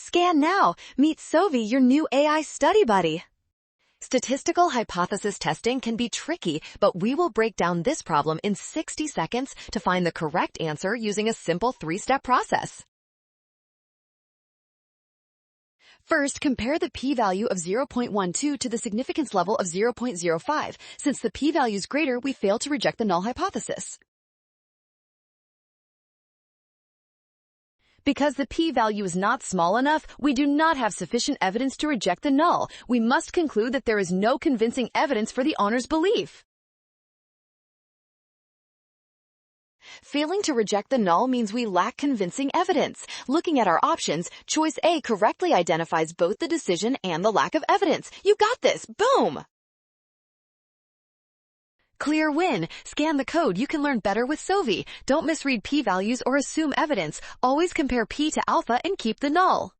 Scan now. Meet Sovi, your new AI study buddy. Statistical hypothesis testing can be tricky, but we will break down this problem in 60 seconds to find the correct answer using a simple 3-step process. First, compare the p-value of 0.12 to the significance level of 0.05. Since the p-value is greater, we fail to reject the null hypothesis. Because the p-value is not small enough, we do not have sufficient evidence to reject the null. We must conclude that there is no convincing evidence for the owner's belief. Failing to reject the null means we lack convincing evidence. Looking at our options, choice A correctly identifies both the decision and the lack of evidence. You got this! Boom! Clear win. Scan the code. You can learn better with Sovi. Don't misread p-values or assume evidence. Always compare p to alpha and keep the null.